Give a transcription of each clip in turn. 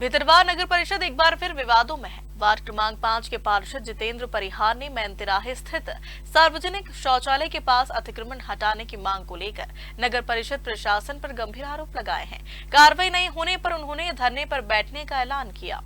भितरवार नगर परिषद एक बार फिर विवादों में है। वार्ड क्रमांक 5 के पार्षद जितेंद्र परिहार ने मैन तिराहे स्थित सार्वजनिक शौचालय के पास अतिक्रमण हटाने की मांग को लेकर नगर परिषद प्रशासन पर गंभीर आरोप लगाए हैं। कार्रवाई नहीं होने पर उन्होंने धरने पर बैठने का ऐलान किया।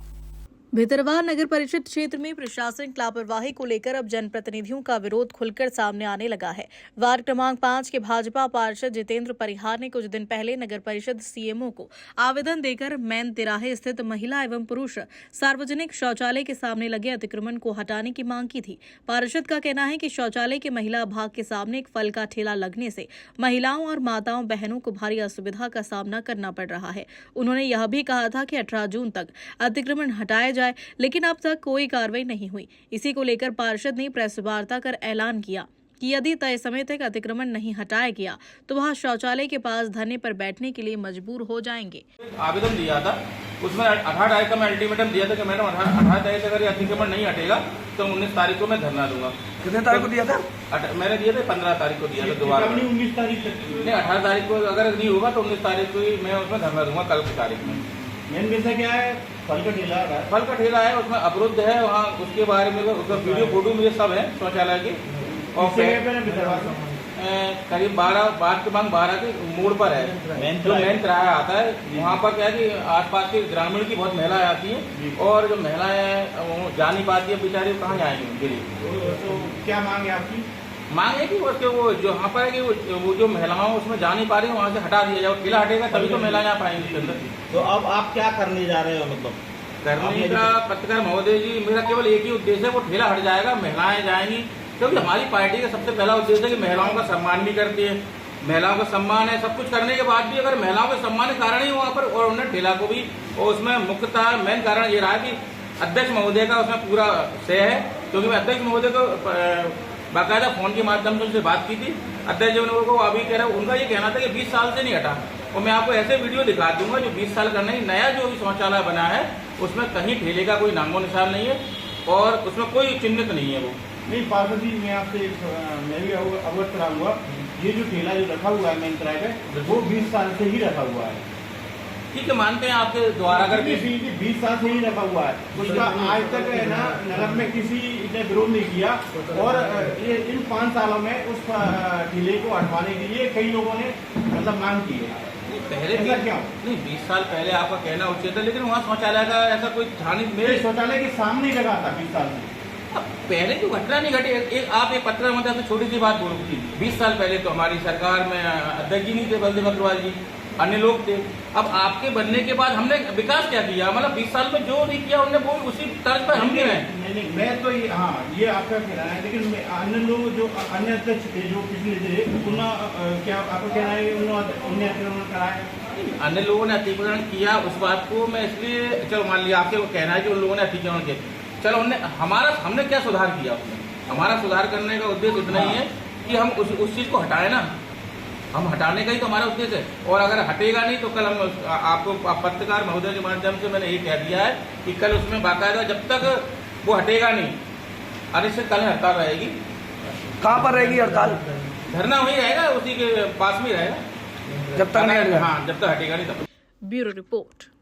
भितरवार नगर परिषद क्षेत्र में प्रशासनिक लापरवाही को लेकर अब जनप्रतिनिधियों का विरोध खुलकर सामने आने लगा है। वार्ड क्रमांक 5 के भाजपा पार्षद जितेंद्र परिहार ने कुछ दिन पहले नगर परिषद सीएमओ को आवेदन देकर मैन तिराहे स्थित महिला एवं पुरुष सार्वजनिक शौचालय के सामने लगे अतिक्रमण को हटाने की मांग की थी। पार्षद का कहना है कि शौचालय के महिला भाग के सामने एक फल का ठेला लगने से महिलाओं और माताओं बहनों को भारी असुविधा का सामना करना पड़ रहा है। उन्होंने यह भी कहा था कि 18 जून तक अतिक्रमण हटाया जाए, लेकिन अब तक कोई कार्रवाई नहीं हुई। इसी को लेकर पार्षद ने प्रेस वार्ता कर ऐलान किया कि यदि तय समय तक अतिक्रमण नहीं हटाया गया तो वह शौचालय के पास धरने पर बैठने के लिए मजबूर हो जाएंगे। आवेदन दिया था, उसमें 18 तारीख का मैं अल्टीमेटम दिया था कि मैडम 18 तारीख तक अगर अतिक्रमण नहीं हटेगा तो 19 तारीख को मैं धरना दूंगा। कितने तारीख को दिया था? मैंने दिया था 15 तारीख को दिया था दोबारा। 19 तारीख तक नहीं, 18 तारीख को अगर नहीं होगा तो 19 तारीख को ही मैं उसमें धरना दूंगा। कल की तारीख में मेन विषय क्या है? फल का ठेला है। फल का ठेला है, उसमें अवरुद्ध है वहाँ, उसके बारे में उसका वीडियो फोटो मुझे सब है शौचालय की। और करीब 12 क्रमांक 12 के मोड़ पर है जो मैन तिराहा आता है। वहाँ पर क्या है कि आसपास के ग्रामीण की बहुत महिलाएं आती हैं और जो महिलाएं वो जा नहीं पाती है बेचारी, कहाँ जाएंगी उनके लिए। तो क्या मांग है आपकी? मांग है कि उसके वो जो यहाँ पर है कि वो जो महिलाओं उसमें जा नहीं पा रही है वहाँ से हटा दिया जाए। ठेला हटेगा तभी तो महिलाएं आ पाएंगी उसके अंदर। तो अब आप क्या करने जा रहे हो? मतलब करने का पत्रकार महोदय जी, मेरा केवल एक ही उद्देश्य है, वो ठेला हट जाएगा, महिलाएं जाएंगी। क्योंकि हमारी पार्टी का सबसे पहला उद्देश्य है कि महिलाओं का सम्मान भी करती है। महिलाओं का सम्मान है, सब कुछ करने के बाद भी अगर महिलाओं के सम्मान के कारण ही वहाँ पर और उन्होंने ठेला को भी, और उसमें मुख्यतः मेन कारण ये रहा कि अध्यक्ष महोदय का उसमें पूरा श्रेय है। क्योंकि मैं अध्यक्ष महोदय को बाकायदा फोन के माध्यम से उनसे बात की थी। अध्यक्ष जी को अभी कह रहा है, उनका ये कहना था कि 20 साल से नहीं हटा। और मैं आपको ऐसे वीडियो दिखा दूंगा जो 20 साल का नहीं, नया जो भी शौचालय बना है उसमें कहीं ठेले का कोई नामो निशान नहीं है और उसमें कोई चिन्हित नहीं है। वो नहीं पार्षद जी, मैं आपसे मैं भी अवगत कराऊंगा, ये जो ठेला जो रखा हुआ है मेन तिराहे पे, वो 20 साल से ही रखा हुआ है। ठीक है, मानते हैं आपके द्वारा अगर 20 साल से ही रखा हुआ है, उसका आज तक है ना नगर में किसी ने विरोध नहीं किया। और ये इन 5 सालों में उस ठेले को हटवाने के लिए कई लोगों ने मतलब मांग की है। पहले क्यों नहीं, 20 साल पहले आपका कहना उचित है, लेकिन वहाँ शौचालय का ऐसा कोई था नहीं। मेरे शौचालय के सामने लगा था 20 साल से। पहले जो घटना नहीं घटी, आप एक पत्र मतलब छोटी सी बात बोल थी। 20 साल पहले तो हमारी सरकार में अध्यक्ष जी नहीं थे, बलदेव अग्रवाल जी, अन्य लोग थे। अब आपके बनने के बाद हमने विकास क्या किया? मतलब 20 साल में जो नहीं किया उन्होंने वो उसी तर्ज पर हम भी रहे। नहीं, मैं तो ये आपका कहना है, लेकिन अन्य लोग जो अन्य अध्यक्ष थे जो पिछले थे, क्या आपका कहना है उन्होंने अतिक्रमण कराया? अन्य लोगों ने अतिक्रमण किया, उस बात को मैं इसलिए, चलो मान लिया आपके वो कहना है कि उन लोगों ने अतिक्रमण किया, चलो हमने क्या सुधार किया उसमें? हमारा सुधार करने का उद्देश्य इतना ही है कि हम उस चीज को हटाए ना, हम हटाने का ही तो हमारा उद्देश्य है। और अगर हटेगा नहीं तो कल हम आपको पत्रकार महोदय के माध्यम से मैंने ये कह दिया है कि कल उसमें बाकायदा जब तक वो हटेगा नहीं, अनिश्चितकालीन हड़ताल रहेगी। कहाँ पर रहेगी हड़ताल? धरना वही रहेगा, उसी के पास में रहेगा जब तक नहीं हटेगा। हाँ, जब तक हटेगा नहीं तब। Bureau report.